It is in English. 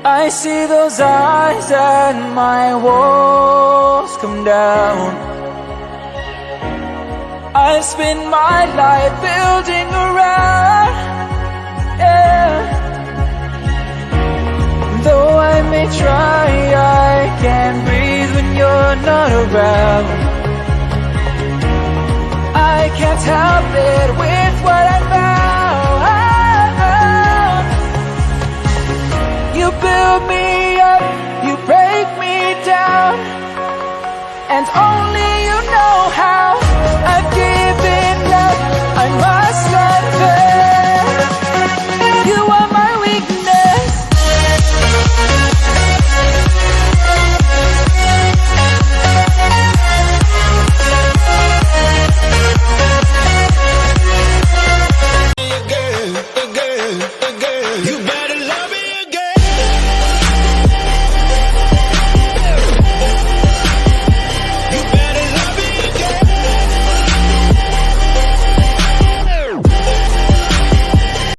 I see those eyes and my walls come down. I spend my life building around, yeah. Though I may try, I can't breathe when you're not around. I can't help it with what I found. You build me